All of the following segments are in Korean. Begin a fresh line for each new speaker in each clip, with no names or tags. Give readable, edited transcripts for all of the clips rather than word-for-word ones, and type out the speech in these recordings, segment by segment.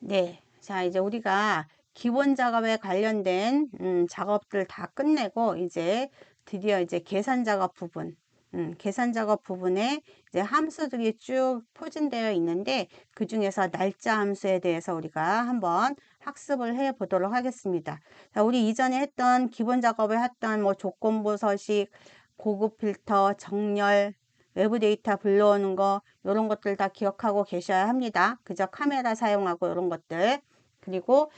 네. 자, 이제 우리가 기본 작업에 관련된 작업들 다 끝내고 이제 드디어 이제 계산 작업 부분, 계산 작업 부분에 이제 함수들이 쭉 포진되어 있는데 그 중에서 날짜 함수에 대해서 우리가 한번 학습을 해 보도록 하겠습니다. 자, 우리 이전에 했던 기본 작업에 했던 뭐 조건부 서식, 고급 필터, 정렬, 외부 데이터 불러오는 거 이런 것들 다 기억하고 계셔야 합니다. 그저 카메라 사용하고 이런 것들. 그리고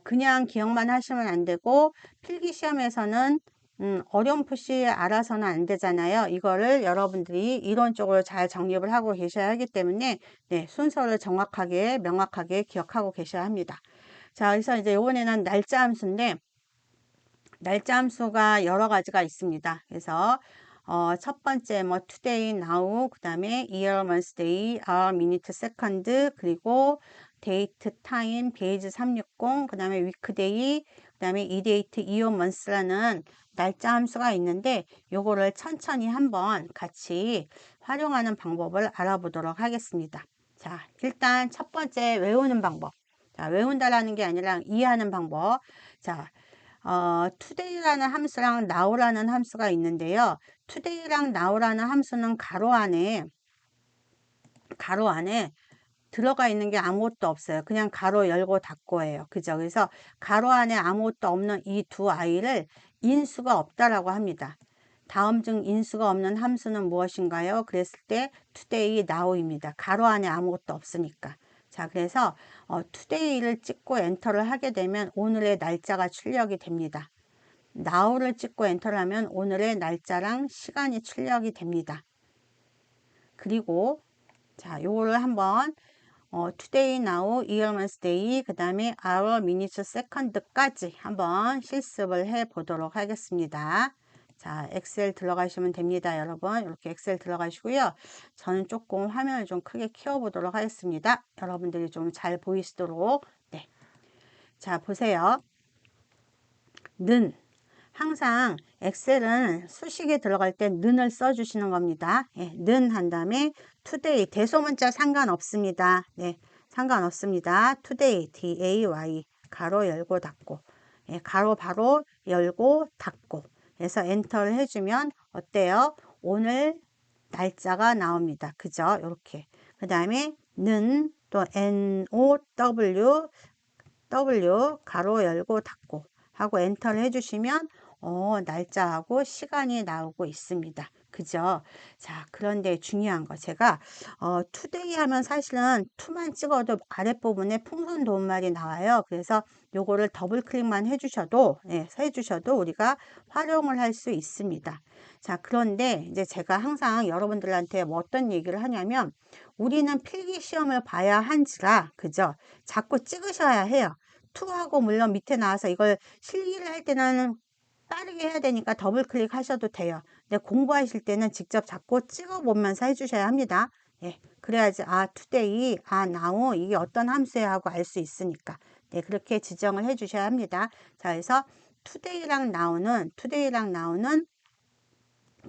그냥 기억만 하시면 안 되고 필기 시험에서는 어렴풋이 알아서는 안 되잖아요. 이거를 여러분들이 이론적으로 잘 정립을 하고 계셔야 하기 때문에 네, 순서를 정확하게 명확하게 기억하고 계셔야 합니다. 자, 그래서 이제 이번에는 날짜 함수인데 날짜 함수가 여러 가지가 있습니다. 그래서 첫 번째 뭐 today, now, 그 다음에 year, month, day, hour, minute, second, 그리고 date, time, page 360, 그 다음에 weekday, 그 다음에 eDate, year, month라는 날짜 함수가 있는데 요거를 천천히 한번 같이 활용하는 방법을 알아보도록 하겠습니다. 자, 일단 첫 번째 외우는 방법. 자, 외운다라는 게 아니라 이해하는 방법. 자, today라는 함수랑 now라는 함수가 있는데요. today랑 now라는 함수는 가로 안에 들어가 있는 게 아무것도 없어요. 그냥 가로 열고 닫고예요. 그죠? 그래서 가로 안에 아무것도 없는 이 두 아이를 인수가 없다라고 합니다. 다음 중 인수가 없는 함수는 무엇인가요? 그랬을 때 today, now입니다. 가로 안에 아무것도 없으니까. 자, 그래서 today를 찍고 엔터를 하게 되면 오늘의 날짜가 출력이 됩니다. now를 찍고 엔터를 하면 오늘의 날짜랑 시간이 출력이 됩니다. 그리고 자, 요거를 한번 today, now, year, month, day, 그 다음에 hour, minute, second까지 한번 실습을 해 보도록 하겠습니다. 자, 엑셀 들어가시면 됩니다, 여러분. 이렇게 엑셀 들어가시고요. 저는 조금 화면을 좀 크게 키워 보도록 하겠습니다. 여러분들이 좀 잘 보이시도록. 네. 자, 보세요. 는 항상 엑셀은 수식에 들어갈 때 는을 써주시는 겁니다. 예, 는 한 다음에 today 대소문자 상관없습니다. 네, 상관없습니다. today day 가로 열고 닫고 예, 가로 바로 열고 닫고 해서 엔터를 해주면 어때요? 오늘 날짜가 나옵니다. 그죠? 이렇게 그 다음에 는 또 NOW W 가로 열고 닫고 하고 엔터를 해주시면 날짜하고 시간이 나오고 있습니다. 그죠? 자, 그런데 중요한 거 제가 투데이 하면 사실은 투만 찍어도 아랫부분에 풍선 도움말이 나와요. 그래서 요거를 더블 클릭만 해주셔도 해주셔도 우리가 활용을 할 수 있습니다. 자, 그런데 이제 제가 항상 여러분들한테 뭐 어떤 얘기를 하냐면 우리는 필기 시험을 봐야 한지라 그죠? 자꾸 찍으셔야 해요. 투하고 물론 밑에 나와서 이걸 실기를 할 때는 빠르게 해야 되니까 더블 클릭 하셔도 돼요. 근데 공부하실 때는 직접 잡고 찍어 보면서 해주셔야 합니다. 예, 그래야지 today, now 이게 어떤 함수야 하고 알 수 있으니까. 네, 그렇게 지정을 해주셔야 합니다. 자, 그래서 today랑 now는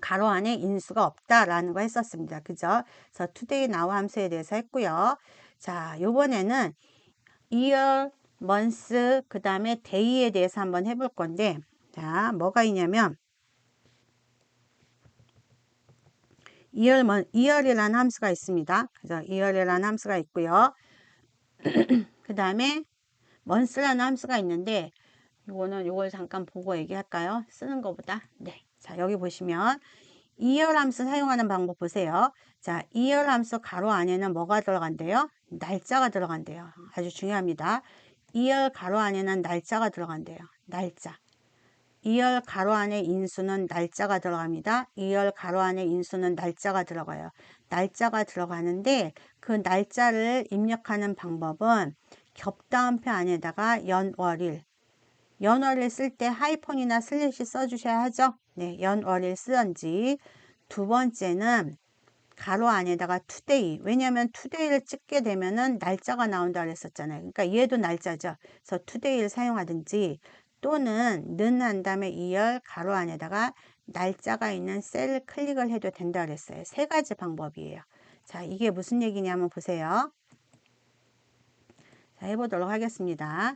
가로 안에 인수가 없다라는 거 했었습니다. 그죠? 그래서 today, now 함수에 대해서 했고요. 자, 요번에는 year, month, 그 다음에 day에 대해서 한번 해볼 건데, 자, 뭐가 있냐면, year이라는 함수가 있습니다. 그래서 year이라는 함수가 있고요. 그 다음에 month라는 함수가 있는데, 요걸 잠깐 보고 얘기할까요? 쓰는 것보다. 네. 자, 여기 보시면, year 함수 사용하는 방법 보세요. 자, year 함수 가로 안에는 뭐가 들어간대요? 날짜가 들어간대요. 아주 중요합니다. year 가로 안에는 날짜가 들어간대요. 날짜. 2열 가로 안에 인수는 날짜가 들어갑니다. 2열 가로 안에 인수는 날짜가 들어가요. 날짜가 들어가는데 그 날짜를 입력하는 방법은 겹다음표 안에다가 연월일. 연월일 쓸 때 하이폰이나 슬래시 써주셔야 하죠. 네, 연월일 쓰던지. 두 번째는 가로 안에다가 today. 왜냐하면 today를 찍게 되면은 날짜가 나온다 그랬었잖아요. 그러니까 얘도 날짜죠. 그래서 today를 사용하든지 또는 는 한 다음에 2열 가로 안에다가 날짜가 있는 셀을 클릭을 해도 된다 그랬어요. 세 가지 방법이에요. 자, 이게 무슨 얘기냐면 보세요. 자, 해보도록 하겠습니다.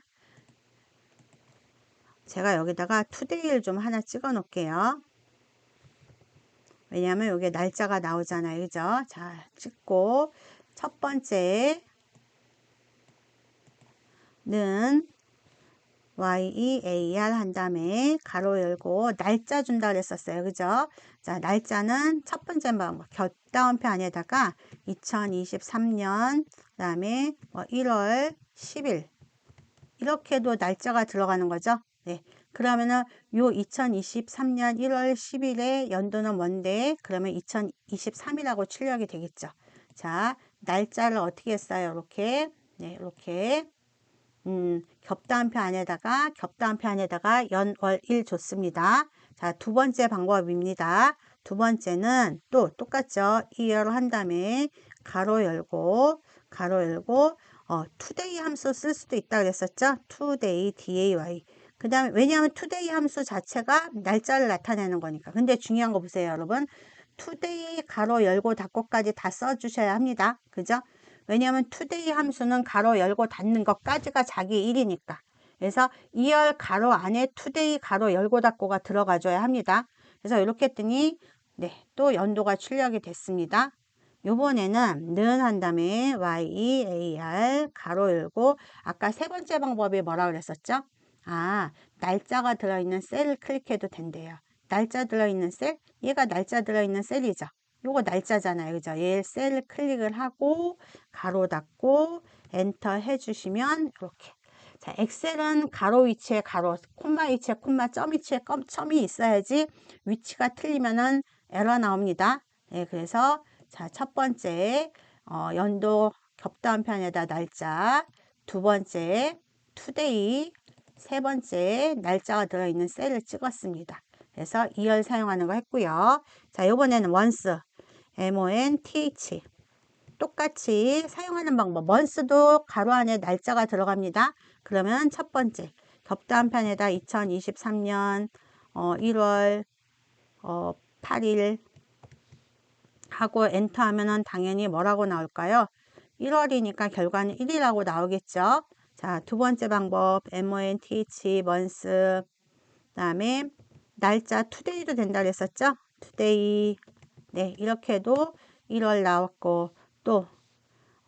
제가 여기다가 투데이를 좀 하나 찍어 놓을게요. 왜냐하면 여기 날짜가 나오잖아요. 그죠? 자, 찍고 첫 번째는 YEAR 한 다음에 가로 열고 날짜 준다 그랬었어요. 그죠? 자, 날짜는 첫 번째 방법 겹다운표 안에다가 2023년 그다음에 1월 10일 이렇게도 날짜가 들어가는 거죠. 네. 그러면은 요 2023년 1월 10일에 연도는 뭔데? 그러면 2023이라고 출력이 되겠죠. 자, 날짜를 어떻게 했어요? 이렇게. 네, 이렇게. 겹다운표 안에다가 연, 월, 일 줬습니다. 자, 두 번째 방법입니다. 두 번째는 또 똑같죠. 이어로 한 다음에 가로 열고 today 함수 쓸 수도 있다 그랬었죠. today, day. 그 다음에 왜냐하면 today 함수 자체가 날짜를 나타내는 거니까. 근데 중요한 거 보세요, 여러분. today 가로 열고 닫고까지 다 써주셔야 합니다. 그죠? 왜냐하면 today 함수는 가로 열고 닫는 것까지가 자기 일이니까. 그래서 2열 가로 안에 today 가로 열고 닫고가 들어가줘야 합니다. 그래서 이렇게 했더니 네, 또 연도가 출력이 됐습니다. 요번에는 는 한 다음에 YEAR 가로 열고 아까 세 번째 방법이 뭐라 그랬었죠? 아, 날짜가 들어있는 셀을 클릭해도 된대요. 날짜 들어있는 셀? 얘가 날짜 들어있는 셀이죠. 요거 날짜잖아요. 그죠? 얘 셀을 클릭을 하고 가로 닫고 엔터 해주시면 이렇게. 자, 엑셀은 가로 위치에 가로, 콤마 위치에 콤마, 점 위치에 점이 있어야지 위치가 틀리면은 에러 나옵니다. 네, 그래서 자, 첫 번째 연도 겹다운편에다 날짜, 두 번째 투데이, 세 번째 날짜가 들어있는 셀을 찍었습니다. 그래서 2열 사용하는 거 했고요. 자, 이번에는 once, month 똑같이 사용하는 방법. once도 가로 안에 날짜가 들어갑니다. 그러면 첫 번째 겹다운편에다 2023년 1월 8일 하고 엔터 하면은 당연히 뭐라고 나올까요? 1월이니까 결과는 1이라고 나오겠죠. 자, 두 번째 방법 month, month 그다음에 날짜 today도 된다 그랬었죠. today 네, 이렇게 해도 1월 나왔고 또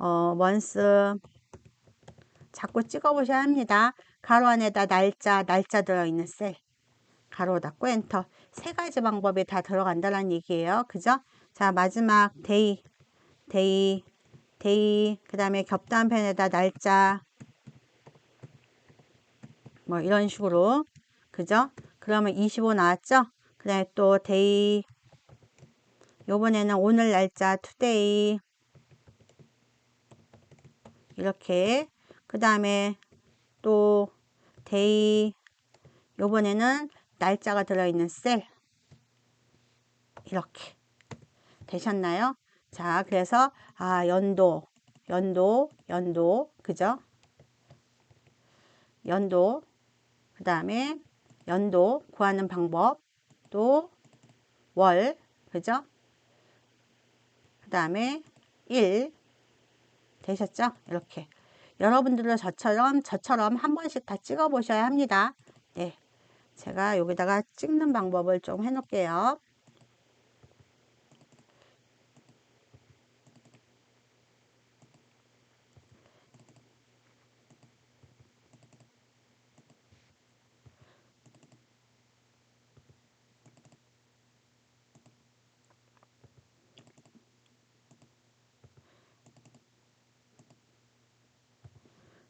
month 자꾸 찍어 보셔야 합니다. 가로 안에다 날짜 들어있는 셀 가로 닫고 엔터 세 가지 방법이 다 들어간다는 얘기예요. 그죠? 자, 마지막 데이 그 다음에 겹다운편에다 날짜 뭐 이런 식으로 그죠? 그러면 25 나왔죠? 그 다음에 또 데이 요번에는 오늘 날짜 투데이 이렇게 그 다음에 또 데이 요번에는 날짜가 들어있는 셀 이렇게 되셨나요? 자, 그래서 연도 그죠? 연도 그 다음에 연도 구하는 방법 또 월 그죠? 그 다음에 일 되셨죠? 이렇게 여러분들도 저처럼 한 번씩 다 찍어 보셔야 합니다. 네, 제가 여기다가 찍는 방법을 좀 해놓을게요.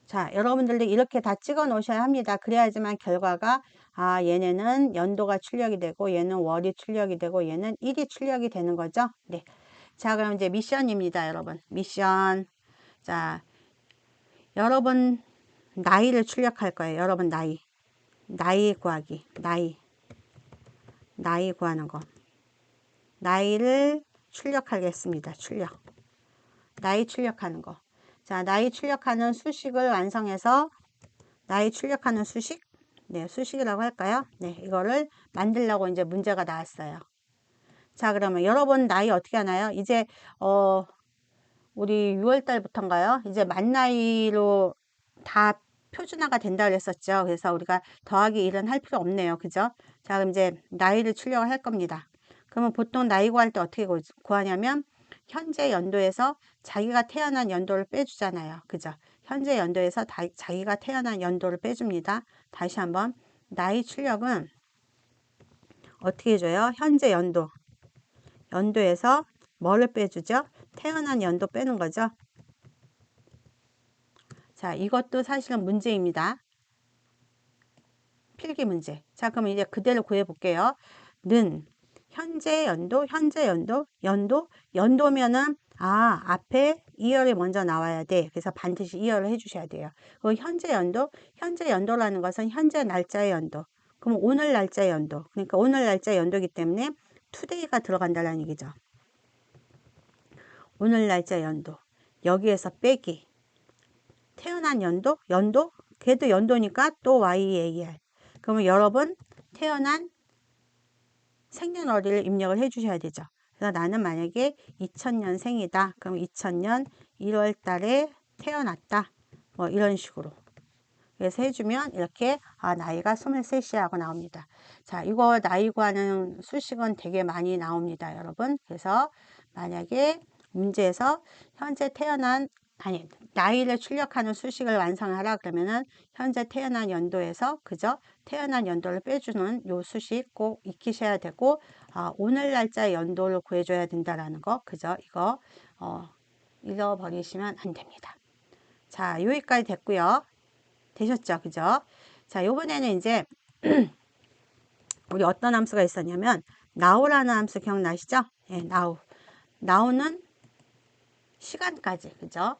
자, 여러분들도 이렇게 다 찍어 놓으셔야 합니다. 그래야지만 결과가 얘네는 연도가 출력이 되고 얘는 월이 출력이 되고 얘는 일이 출력이 되는 거죠. 네. 자, 그럼 이제 미션입니다, 여러분. 미션. 자, 여러분 나이를 출력할 거예요. 여러분 나이 구하기. 나이 구하는 거. 나이를 출력하겠습니다. 나이 출력하는 거. 자, 나이 출력하는 수식을 완성해서 나이 출력하는 수식? 네, 수식이라고 할까요? 네, 이거를 만들려고 이제 문제가 나왔어요. 자, 그러면 여러분 나이 어떻게 하나요? 이제 우리 6월 달부터인가요? 이제 만 나이로 다 표준화가 된다 그랬었죠. 그래서 우리가 더하기 1은 할 필요 없네요. 그죠? 자, 그럼 이제 나이를 출력을 할 겁니다. 그러면 보통 나이 구할 때 어떻게 구하냐면 현재 연도에서 자기가 태어난 연도를 빼주잖아요. 그죠? 현재 연도에서 자기가 태어난 연도를 빼줍니다. 다시 한번 나이 출력은 어떻게 줘요? 현재 연도에서 뭐를 빼주죠? 태어난 연도 빼는 거죠. 자, 이것도 사실은 문제입니다. 필기 문제. 자, 그럼 이제 그대로 구해 볼게요. 는 연도면은 앞에 이열이 먼저 나와야 돼. 그래서 반드시 이열을 해 주셔야 돼요. 그 현재 연도라는 것은 현재 날짜의 연도. 그럼 오늘 날짜의 연도. 그러니까 오늘 날짜의 연도이기 때문에 today가 들어간다는 얘기죠. 오늘 날짜 연도. 여기에서 빼기. 태어난 연도? 걔도 연도니까 또 YAR. 그러면 여러분 태어난 생년월일을 입력을 해 주셔야 되죠. 그래서 나는 만약에 2000년생이다. 그럼 2000년 1월 달에 태어났다. 뭐 이런 식으로. 그래서 해주면 이렇게 나이가 23이야 하고 나옵니다. 자, 이거 나이 구하는 수식은 되게 많이 나옵니다, 여러분. 그래서 만약에 문제에서 현재 태어난 나이를 출력하는 수식을 완성하라 그러면은 현재 태어난 연도에서 그죠? 태어난 연도를 빼주는 요 수식 꼭 익히셔야 되고 오늘 날짜 연도를 구해줘야 된다라는 거 그죠? 이거 잃어버리시면 안 됩니다. 자, 여기까지 됐고요. 되셨죠? 그죠? 자, 요번에는 이제 우리 어떤 함수가 있었냐면 now라는 함수 기억나시죠? 예, now는 시간까지 그죠?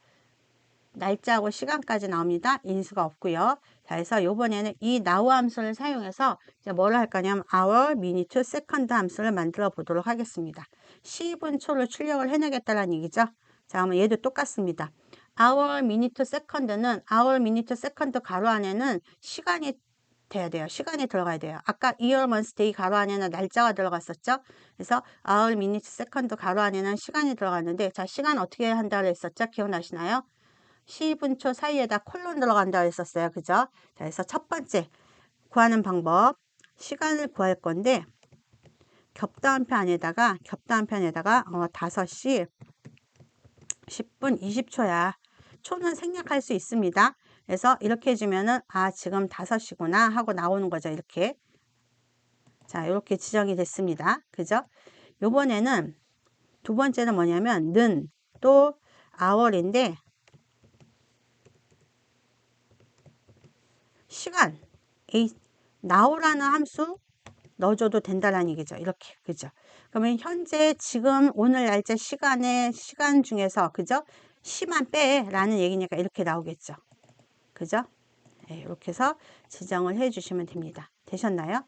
날짜하고 시간까지 나옵니다. 인수가 없고요. 자, 그래서 요번에는 이 now 함수를 사용해서 이제 뭐를 할 거냐면 hour, minute, second 함수를 만들어 보도록 하겠습니다. 10분 초를 출력을 해내겠다는 얘기죠. 자, 그러면 얘도 똑같습니다. hour, minute, second는 hour, minute, second 가로 안에는 시간이 돼야 돼요. 시간이 들어가야 돼요. 아까 year, month, day 가로 안에는 날짜가 들어갔었죠. 그래서 hour, minute, second 가로 안에는 시간이 들어갔는데 자, 시간 어떻게 한다고 했었죠? 기억나시나요? 10분 초 사이에다 콜론 들어간다고 했었어요. 그죠? 자, 그래서 첫 번째 구하는 방법 시간을 구할 건데 겹다음표 안에다가 5시 10분 20초야. 초는 생략할 수 있습니다. 그래서 이렇게 해주면은 지금 5시구나 하고 나오는 거죠. 이렇게. 자, 이렇게 지정이 됐습니다. 그죠? 요번에는 두 번째는 뭐냐면 는 또 hour인데 시간 now라는 함수 넣어줘도 된다는 얘기죠. 이렇게 그죠? 그러면 현재 지금 오늘 날짜 시간 중에서 그죠? 시만 빼라는 얘기니까 이렇게 나오겠죠. 그죠? 네, 이렇게 해서 지정을 해 주시면 됩니다. 되셨나요?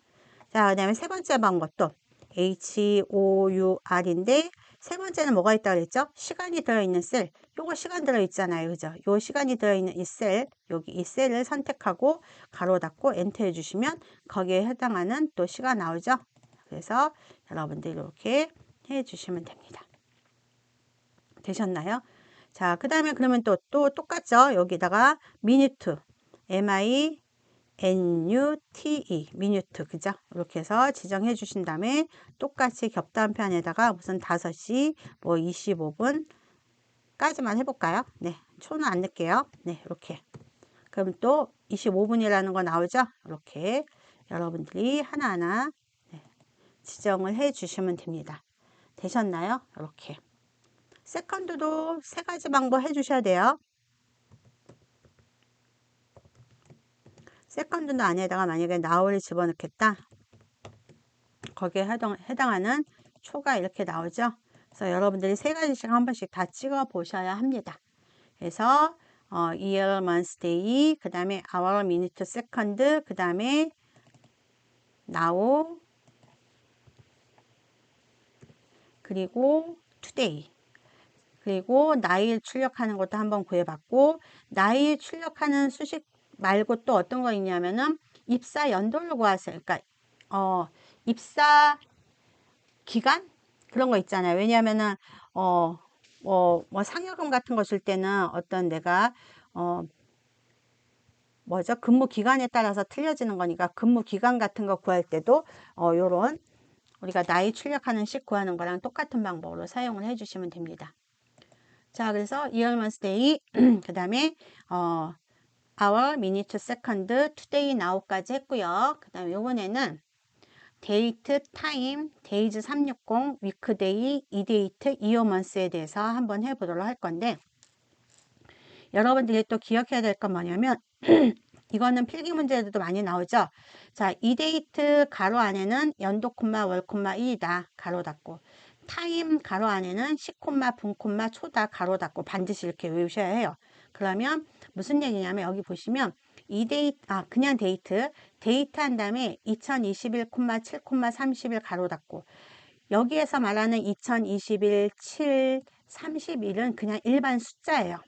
자, 그 다음에 세 번째 방법도 HOUR인데 세 번째는 뭐가 있다고 그랬죠? 시간이 들어있는 셀. 요거 시간 들어있잖아요. 그죠? 요 시간이 들어있는 이 셀, 여기 이 셀을 선택하고 가로 닫고 엔터 해주시면 거기에 해당하는 또 시가 나오죠? 그래서 여러분들 이렇게 해주시면 됩니다. 되셨나요? 자, 그 다음에 그러면 또 똑같죠? 여기다가 minute, minute, minute, 그죠? 이렇게 해서 지정해 주신 다음에 똑같이 겹단편에다가 무슨 5시, 뭐 25분까지만 해볼까요? 네, 초는 안 넣을게요. 네, 이렇게. 그럼 또 25분이라는 거 나오죠? 이렇게 여러분들이 하나하나 지정을 해 주시면 됩니다. 되셨나요? 이렇게. 세컨드도 세 가지 방법 해 주셔야 돼요. 세컨드는 안에다가 만약에 나우를 집어넣겠다. 거기에 해당하는 초가 이렇게 나오죠. 그래서 여러분들이 세 가지씩 한 번씩 다 찍어 보셔야 합니다. 그래서 year, month, day, 그 다음에 hour, minute, second, 그 다음에 now, 그리고 today. 그리고 나이 출력하는 것도 한번 구해봤고 나이 출력하는 수식 말고 또 어떤 거 있냐면은 입사 연도를 구하세요. 그러니까 입사 기간 그런 거 있잖아요. 왜냐하면은 뭐 상여금 같은 거 줄 때는 어떤 내가 뭐죠? 근무 기간에 따라서 틀려지는 거니까 근무 기간 같은 거 구할 때도 요런 우리가 나이 출력하는 식 구하는 거랑 똑같은 방법으로 사용을 해 주시면 됩니다. 자, 그래서 year, month, day 그 다음에 hour, minute, second, today, now까지 했고요. 그 다음에 요번에는 date, time, days 360, weekday, e-date, year, month에 대해서 한번 해보도록 할 건데 여러분들이 또 기억해야 될 건 뭐냐면 이거는 필기 문제에도 많이 나오죠. 자, e-date 가로 안에는 연도 콤마 월 콤마 일이다 가로 닫고 타임 가로 안에는 시 콤마 분 콤마 초다 가로 닫고 반드시 이렇게 외우셔야 해요. 그러면 무슨 얘기냐면 여기 보시면 그냥 데이트 한 다음에 2021 콤마 7 콤마 30일 가로 닫고 여기에서 말하는 2021 7 31은 그냥 일반 숫자예요.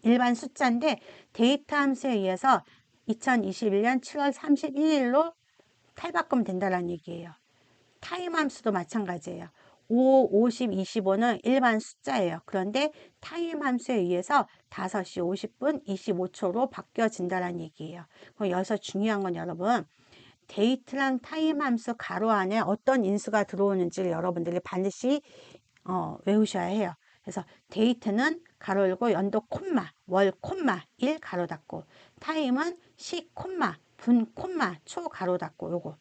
일반 숫자인데 데이트 함수에 의해서 2021년 7월 31일로 탈바꿈 된다는 얘기예요. 타임 함수도 마찬가지예요. 5, 50, 25는 일반 숫자예요. 그런데 타임 함수에 의해서 5시 50분 25초로 바뀌어진다는 얘기예요. 그럼 여기서 중요한 건 여러분 데이트랑 타임 함수 가로 안에 어떤 인수가 들어오는지를 여러분들이 반드시 외우셔야 해요. 그래서 데이트는 가로 열고 연도 콤마 월 콤마 1 가로 닫고 타임은 시 콤마 분 콤마 초 가로 닫고 요거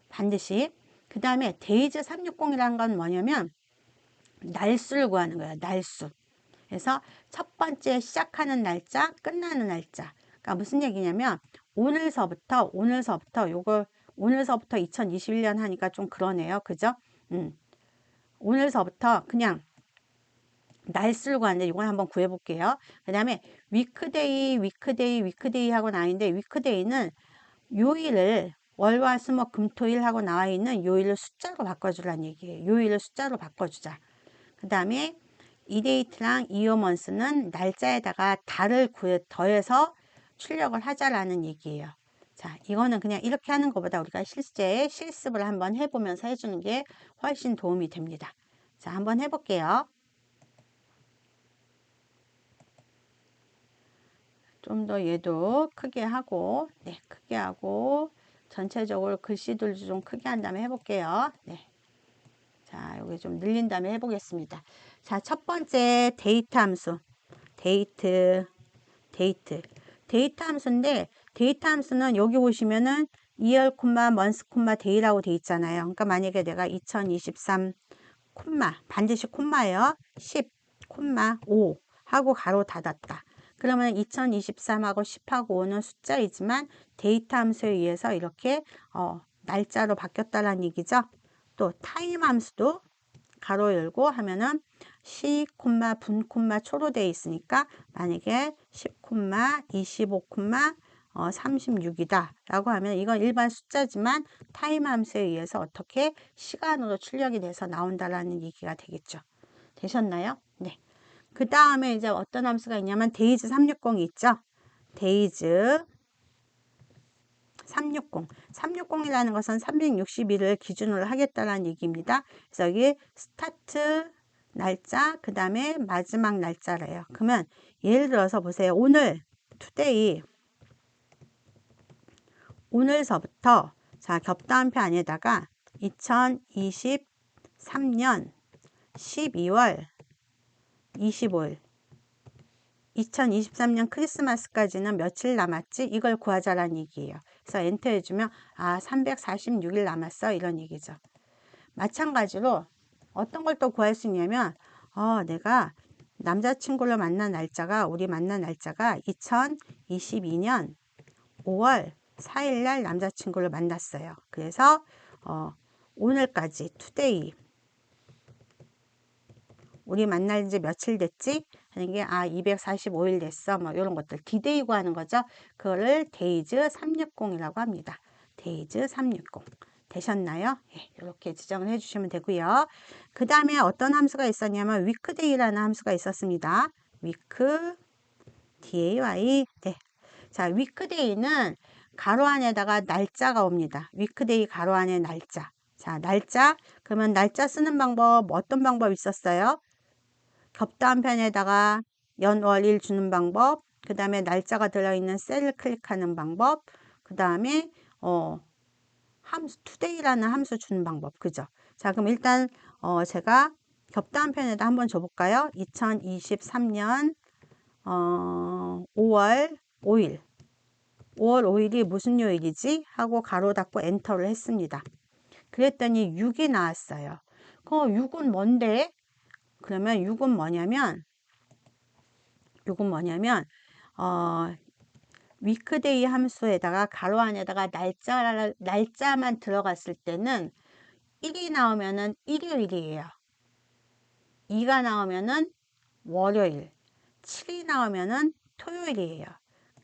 반드시 그 다음에 데이즈 360이라는 건 뭐냐면 날수를 구하는 거예요. 날수. 그래서 첫 번째 시작하는 날짜 끝나는 날짜 그러니까 무슨 얘기냐면 오늘서부터 오늘서부터 2021년 하니까 좀 그러네요. 그죠? 오늘서부터 그냥 날수를 구하는데 이걸 한번 구해 볼게요. 그 다음에 위크데이 하고 나와 있는데 위크데이는 요일을 월화수목금토일 하고 나와 있는 요일을 숫자로 바꿔주라는 얘기예요. 요일을 숫자로 바꿔주자. 그 다음에 이 데이트랑 이어먼스는 날짜에다가 달을 더해서 출력을 하자라는 얘기예요. 자, 이거는 그냥 이렇게 하는 것보다 우리가 실제 실습을 한번 해보면서 해주는 게 훨씬 도움이 됩니다. 자, 한번 해볼게요. 좀 더 얘도 크게 하고, 네, 크게 하고, 전체적으로 글씨들도 좀 크게 한 다음에 해볼게요. 네. 자, 여기 좀 늘린 다음에 해보겠습니다. 자, 첫 번째 데이트 함수. 데이트 함수인데, 데이트 함수는 여기 보시면은 year, month, day라고 돼 있잖아요. 그러니까 만약에 내가 2023, 반드시 콤마예요. 10, 5 하고 가로 닫았다. 그러면 2023하고 10하고 5는 숫자이지만 데이터 함수에 의해서 이렇게 날짜로 바뀌었다는 얘기죠. 또 타임 함수도 가로 열고 하면은 시, 분, 초로 되어 있으니까 만약에 10, 25, 36이다 라고 하면 이건 일반 숫자지만 타임 함수에 의해서 어떻게 시간으로 출력이 돼서 나온다라는 얘기가 되겠죠. 되셨나요? 네. 그 다음에 이제 어떤 함수가 있냐면 데이즈 360이 있죠. 데이즈 360. 360이라는 것은 360일을 기준으로 하겠다라는 얘기입니다. 그래서 여기 스타트 날짜, 그 다음에 마지막 날짜래요. 그러면 예를 들어서 보세요. 오늘, 투데이, 오늘서부터 자 겹다음표 안에다가 2023년 12월 25일 2023년 크리스마스까지는 며칠 남았지? 이걸 구하자라는 얘기예요. 그래서 엔터 해주면 346일 남았어 이런 얘기죠. 마찬가지로 어떤 걸 또 구할 수 있냐면 내가 남자친구를 우리 만난 날짜가 2022년 5월 4일 날 남자친구를 만났어요. 그래서 오늘까지 투데이 우리 만난 지 며칠 됐지? 하는 게 245일 됐어. 뭐 이런 것들 디데이 구하는 거죠. 그거를 데이즈 360이라고 합니다. 데이즈 360 되셨나요? 예, 이렇게 지정을 해주시면 되고요. 그 다음에 어떤 함수가 있었냐면 위크데이라는 함수가 있었습니다. 위크 day 네. 자, 위크데이는 가로 안에다가 날짜가 옵니다. 위크데이 가로 안에 날짜. 자, 날짜. 그러면 날짜 쓰는 방법 어떤 방법 있었어요? 겹다한 편에다가 연, 월, 일 주는 방법, 그 다음에 날짜가 들어있는 셀을 클릭하는 방법, 그 다음에 함수 today라는 함수 주는 방법. 그죠? 자, 그럼 일단 제가 겹다한 편에다 한번 줘볼까요? 2023년 5월 5일 5월 5일이 무슨 요일이지? 하고 가로 닫고 엔터를 했습니다. 그랬더니 6이 나왔어요. 그 6은 뭔데? 그러면 6은 뭐냐면 위크데이 함수에다가 가로 안에다가 날짜만 들어갔을 때는 1이 나오면은 일요일이에요. 2가 나오면은 월요일, 7이 나오면은 토요일이에요.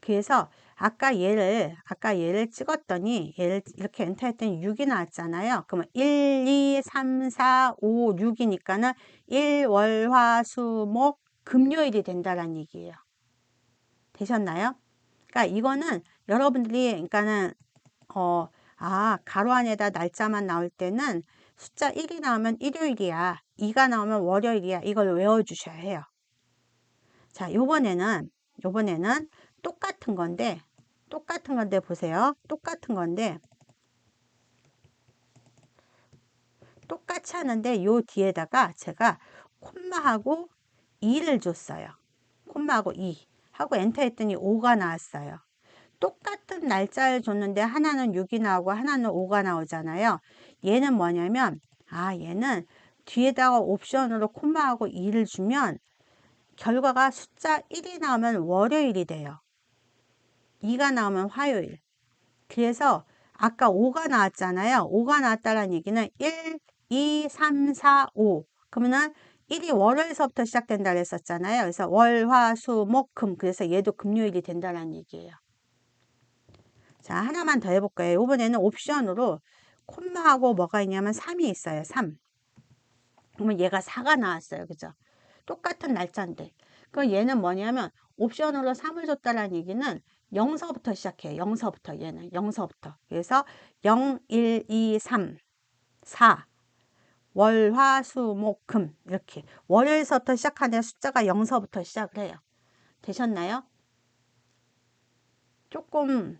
그래서 아까 얘를 찍었더니 얘를 이렇게 엔터했더니 6이 나왔잖아요. 그러면 1, 2, 3, 4, 5, 6이니까는 일, 월, 화, 수, 목, 금요일이 된다라는 얘기예요. 되셨나요? 그러니까 이거는 여러분들이 그러니까는 가로 안에다 날짜만 나올 때는 숫자 1이 나오면 일요일이야. 2가 나오면 월요일이야. 이걸 외워주셔야 해요. 자, 요번에는 똑같은 건데 보세요. 똑같은 건데 똑같이 하는데 요 뒤에다가 제가 콤마하고 2를 줬어요. 콤마하고 2 하고 엔터 했더니 5가 나왔어요. 똑같은 날짜를 줬는데 하나는 6이 나오고 하나는 5가 나오잖아요. 얘는 뭐냐면 얘는 뒤에다가 옵션으로 콤마하고 2를 주면 결과가 숫자 1이 나오면 월요일이 돼요. 2가 나오면 화요일. 그래서 아까 5가 나왔잖아요. 5가 나왔다는 얘기는 1, 2, 3, 4, 5. 그러면은 1이 월요일서부터 시작된다 그랬었잖아요. 그래서 월, 화, 수, 목, 금. 그래서 얘도 금요일이 된다는 얘기예요. 자, 하나만 더 해볼 거예요. 이번에는 옵션으로 콤마하고 뭐가 있냐면 3이 있어요. 3. 그러면 얘가 4가 나왔어요. 그죠? 똑같은 날짜인데. 그럼 얘는 뭐냐면 옵션으로 3을 줬다는 얘기는 0서부터 시작해요. 0서부터 얘는 0서부터. 그래서 0, 1, 2, 3, 4 월, 화, 수, 목, 금 이렇게 월요일서부터 시작하는 숫자가 0서부터 시작을 해요. 되셨나요? 조금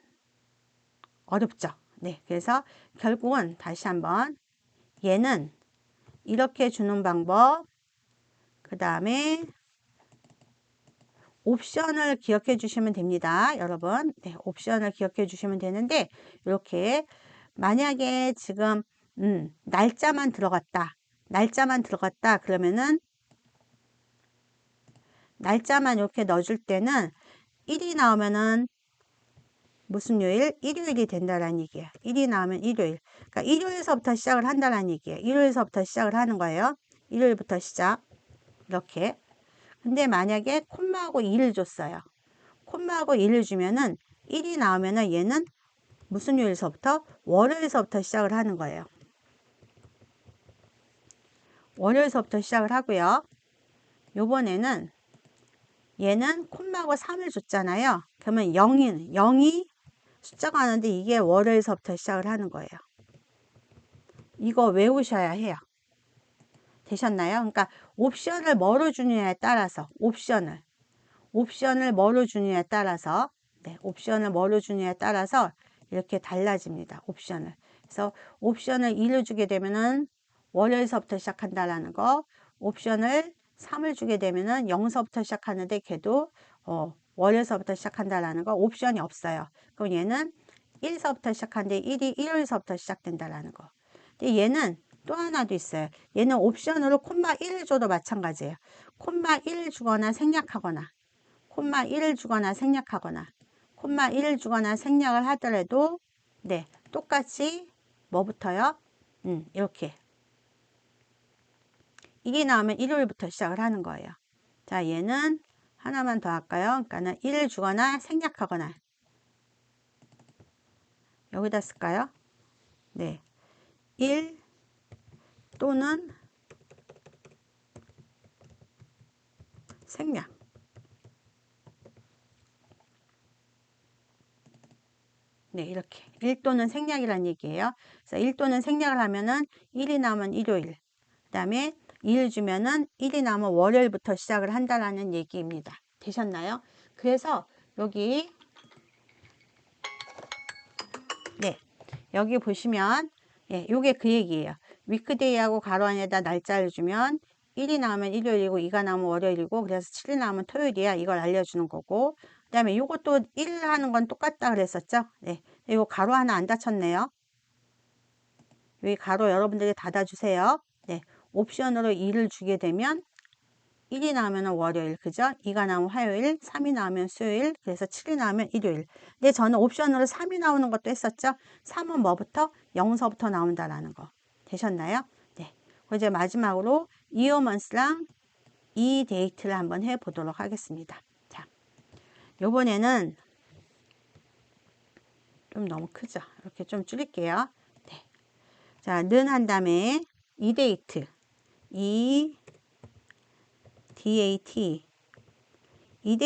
어렵죠? 네. 그래서 결국은 다시 한번 얘는 이렇게 주는 방법, 그 다음에 옵션을 기억해 주시면 됩니다. 여러분. 네, 옵션을 기억해 주시면 되는데 이렇게 만약에 지금 날짜만 들어갔다. 그러면은 날짜만 이렇게 넣어줄 때는 1이 나오면은 무슨 요일? 일요일이 된다라는 얘기예요. 1이 나오면 일요일. 그러니까 일요일서부터 시작을 한다는 얘기예요. 일요일서부터 시작을 하는 거예요. 일요일부터 시작. 이렇게. 근데 만약에 콤마하고 2를 줬어요. 콤마하고 2를 주면은 1이 나오면은 얘는 무슨 요일서부터? 월요일서부터 시작을 하는 거예요. 월요일서부터 시작을 하고요. 요번에는 얘는 콤마하고 3을 줬잖아요. 그러면 0이 숫자가 하는데 이게 월요일서부터 시작을 하는 거예요. 이거 외우셔야 해요. 되셨나요? 그러니까 옵션을 뭐로 주느냐에 따라서 옵션을 뭐로 주느냐에 따라서 옵션을 뭐로 주느냐에 따라서 이렇게 달라집니다. 옵션을. 그래서 옵션을 2를 주게 되면은 월요일서부터 시작한다라는 거, 옵션을 3을 주게 되면은 0서부터 시작하는데 걔도 월요일서부터 시작한다라는 거, 옵션이 없어요. 그럼 얘는 1서부터 시작하는데 1이 일요일서부터 시작된다라는 거. 근데 얘는 또 하나도 있어요. 얘는 옵션으로 콤마 1을 줘도 마찬가지예요. 콤마 1을 주거나 생략하거나 콤마 1을 주거나 생략하거나 콤마 1을 주거나 생략을 하더라도 똑같이 뭐부터요? 이렇게 1이 나오면 일요일부터 시작을 하는 거예요. 자, 얘는 하나만 더 할까요? 그러니까는 1을 주거나 생략하거나 여기다 쓸까요? 네. 1 또는 생략. 네, 이렇게 1 또는 생략이라는 얘기예요. 그래서 1 또는 생략을 하면은 1이 나오면 일요일, 그 다음에 2를 주면은 1이 나오면 월요일부터 시작을 한다라는 얘기입니다. 되셨나요? 그래서 여기 네, 여기 보시면 예, 요게 그 얘기예요. 위크데이하고 가로 안에다 날짜를 주면 1이 나오면 일요일이고 2가 나오면 월요일이고 그래서 7이 나오면 토요일이야. 이걸 알려주는 거고 그 다음에 요것도 1 하는 건 똑같다 그랬었죠. 네, 이거 가로 하나 안 닫혔네요. 여기 가로 여러분들이 닫아주세요. 네, 옵션으로 2를 주게 되면 1이 나오면 월요일, 그죠? 2가 나오면 화요일, 3이 나오면 수요일, 그래서 7이 나오면 일요일. 근데 저는 옵션으로 3이 나오는 것도 했었죠? 3은 뭐부터? 0서부터 나온다라는 거. 되셨나요? 네. 그리고 이제 마지막으로 이어먼스랑 이 데이트를 한번 해보도록 하겠습니다. 자, 요번에는 좀 너무 크죠? 이렇게 좀 줄일게요. 네. 자, 는 한 다음에 이 데이트. 이 DAT. 이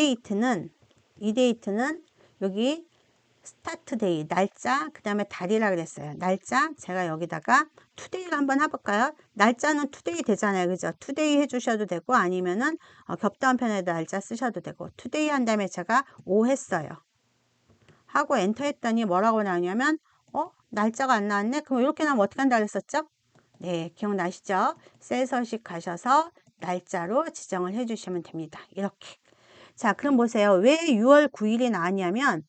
데이트는 여기 스타트 데이, 날짜, 그 다음에 달이라 그랬어요. 날짜, 제가 여기다가 투데이를 한번 해볼까요? 날짜는 투데이 되잖아요. 그죠? 투데이 해주셔도 되고, 아니면은 겹다운 편에다 날짜 쓰셔도 되고, 투데이 한 다음에 제가 5 했어요. 하고 엔터 했더니 뭐라고 나오냐면, 날짜가 안 나왔네? 그럼 이렇게 나오면 어떻게 한다 그랬었죠? 네, 기억나시죠? 셀 서식 가셔서 날짜로 지정을 해주시면 됩니다. 이렇게. 자, 그럼 보세요. 왜 6월 9일이 나왔냐면,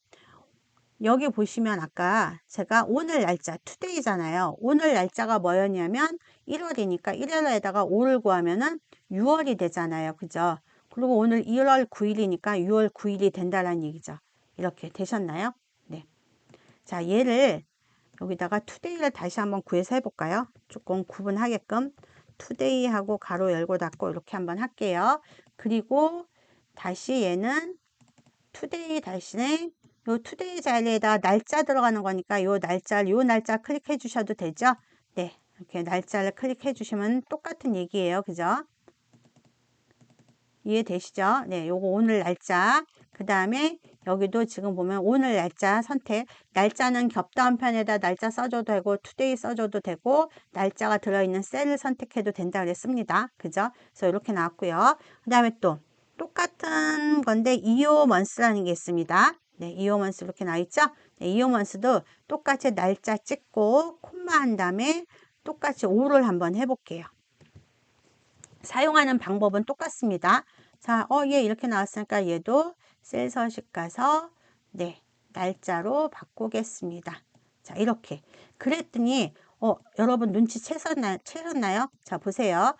여기 보시면 아까 제가 오늘 날짜, 투데이잖아요. 오늘 날짜가 뭐였냐면 1월이니까 1월에다가 5를 구하면은 6월이 되잖아요. 그죠? 그리고 오늘 1월 9일이니까 6월 9일이 된다는 얘기죠. 이렇게 되셨나요? 네. 자, 얘를 여기다가 투데이를 다시 한번 구해서 해볼까요? 조금 구분하게끔 투데이하고 가로 열고 닫고 이렇게 한번 할게요. 그리고 다시 얘는 투데이 대신에 요 투데이 자리에다 날짜 들어가는 거니까 요 날짜 클릭해 주셔도 되죠. 네, 이렇게 날짜를 클릭해 주시면 똑같은 얘기예요. 그죠? 이해되시죠? 네, 요거 오늘 날짜. 그 다음에 여기도 지금 보면 오늘 날짜 선택. 날짜는 겹다운 편에다 날짜 써줘도 되고 투데이 써줘도 되고 날짜가 들어있는 셀을 선택해도 된다 그랬습니다. 그죠? 그래서 이렇게 나왔고요. 그 다음에 또 똑같은 건데 이어먼스라는 게 있습니다. 네, 이어먼스 이렇게 나와 있죠? 네, 이어먼스도 똑같이 날짜 찍고 콤마 한 다음에 똑같이 5를 한번 해볼게요. 사용하는 방법은 똑같습니다. 자, 얘 이렇게 나왔으니까 얘도 셀 서식 가서 네, 날짜로 바꾸겠습니다. 자, 이렇게. 그랬더니 여러분 채셨나요? 자, 보세요.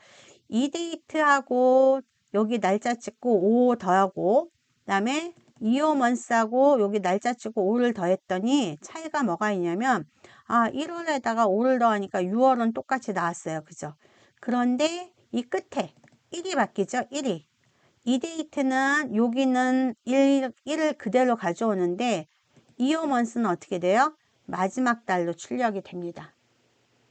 이 데이트하고 여기 날짜 찍고 5 더하고 그다음에 이어먼스하고 여기 날짜 찍고 5를 더했더니 차이가 뭐가 있냐면 1월에다가 5를 더하니까 6월은 똑같이 나왔어요. 그죠? 그런데 이 끝에 1이 바뀌죠. 1이. 이 데이트는 여기는 1을 그대로 가져오는데 이어먼스는 어떻게 돼요? 마지막 달로 출력이 됩니다.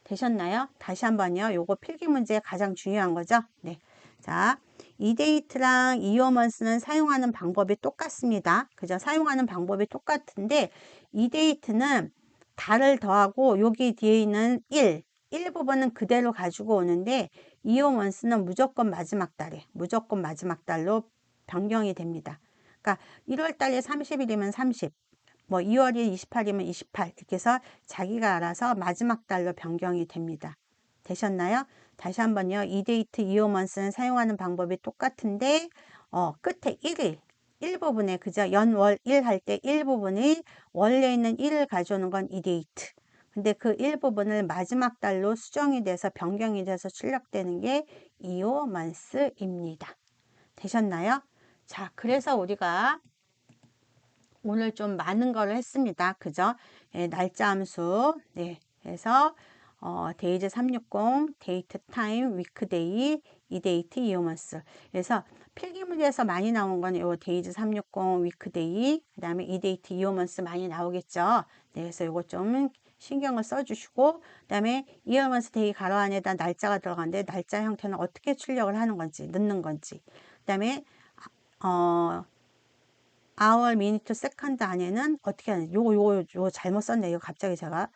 되셨나요? 다시 한번요. 요거 필기 문제 가장 중요한 거죠. 네. 자, 이 데이트랑 이어먼스는 사용하는 방법이 똑같습니다. 그죠? 사용하는 방법이 똑같은데 이 데이트는 달을 더하고 여기 뒤에 있는 1 부분은 그대로 가지고 오는데 이어먼스는 무조건 마지막 달로 변경이 됩니다. 그러니까 1월 달에 30일이면 30, 뭐 2월이 28이면 28 이렇게 해서 자기가 알아서 마지막 달로 변경이 됩니다. 되셨나요? 다시 한번요. 이 데이트 이어먼스는 사용하는 방법이 똑같은데 끝에 1 부분에 그죠? 연월 1 할 때 1 부분이 원래 있는 1을 가져오는 건 이 데이트. 근데 그 1 부분을 마지막 달로 수정이 돼서 변경이 돼서 출력되는 게 이어먼스입니다. 되셨나요? 자, 그래서 우리가 오늘 좀 많은 걸 했습니다. 그죠? 예, 날짜 함수. 네. 그래서 데이즈 360, 데이트 타임, 위크데이, 이 데이트 이어먼스. 그래서 필기문제에서 많이 나온 건 요 데이즈 360, 위크데이, 그다음에 이 데이트 이어먼스 많이 나오겠죠. 네, 그래서 요거 좀 신경을 써주시고, 그다음에 이어먼스 데이 가로 안에다 날짜가 들어가는데 날짜 형태는 어떻게 출력을 하는 건지, 넣는 건지. 그다음에 hour, minute, second 안에는 어떻게 하는지 요거 잘못 썼네. 이거 갑자기 제가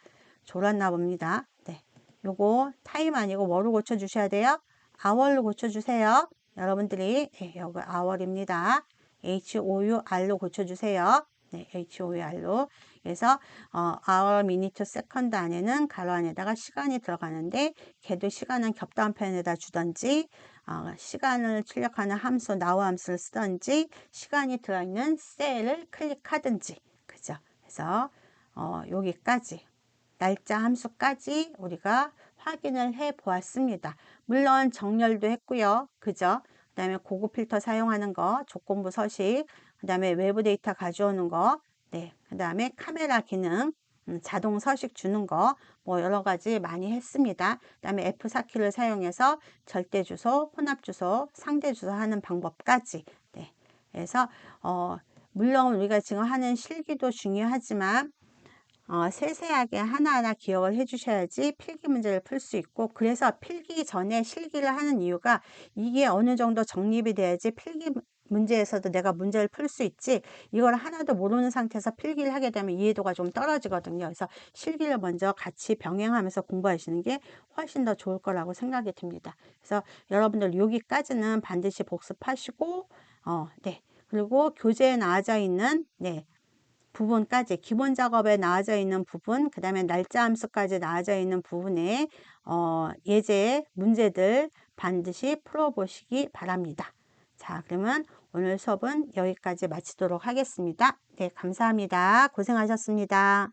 졸았나 봅니다. 네, 요거 타임 아니고 뭐로 고쳐 주셔야 돼요? hour로 고쳐 주세요. 여러분들이 요거 hour입니다. HOUR로 고쳐주세요. 네, HOUR로. 그래서 hour, minute, second 안에는 가로 안에다가 시간이 들어가는데 걔도 시간은 겹다운 표현에다 주던지 시간을 출력하는 함수 now 함수를 쓰던지 시간이 들어있는 셀을 클릭하든지 그죠? 그래서 여기까지 날짜 함수까지 우리가 확인을 해 보았습니다. 물론 정렬도 했고요. 그죠? 그 다음에 고급 필터 사용하는 거, 조건부 서식, 그 다음에 외부 데이터 가져오는 거, 네, 그 다음에 카메라 기능, 자동 서식 주는 거, 뭐 여러 가지 많이 했습니다. 그 다음에 F4키를 사용해서 절대 주소, 혼합 주소, 상대 주소 하는 방법까지. 네, 그래서 물론 우리가 지금 하는 실기도 중요하지만 세세하게 하나하나 기억을 해 주셔야지 필기 문제를 풀 수 있고 그래서 필기 전에 실기를 하는 이유가 이게 어느 정도 정립이 돼야지 필기 문제에서도 내가 문제를 풀 수 있지 이걸 하나도 모르는 상태에서 필기를 하게 되면 이해도가 좀 떨어지거든요. 그래서 실기를 먼저 같이 병행하면서 공부하시는 게 훨씬 더 좋을 거라고 생각이 듭니다. 그래서 여러분들 여기까지는 반드시 복습하시고 네. 그리고 교재에 나와져 있는 네. 부분까지 기본 작업에 나와져 있는 부분 그 다음에 날짜 함수까지 나와져 있는 부분에 예제 문제들 반드시 풀어 보시기 바랍니다. 자, 그러면 오늘 수업은 여기까지 마치도록 하겠습니다. 네, 감사합니다. 고생하셨습니다.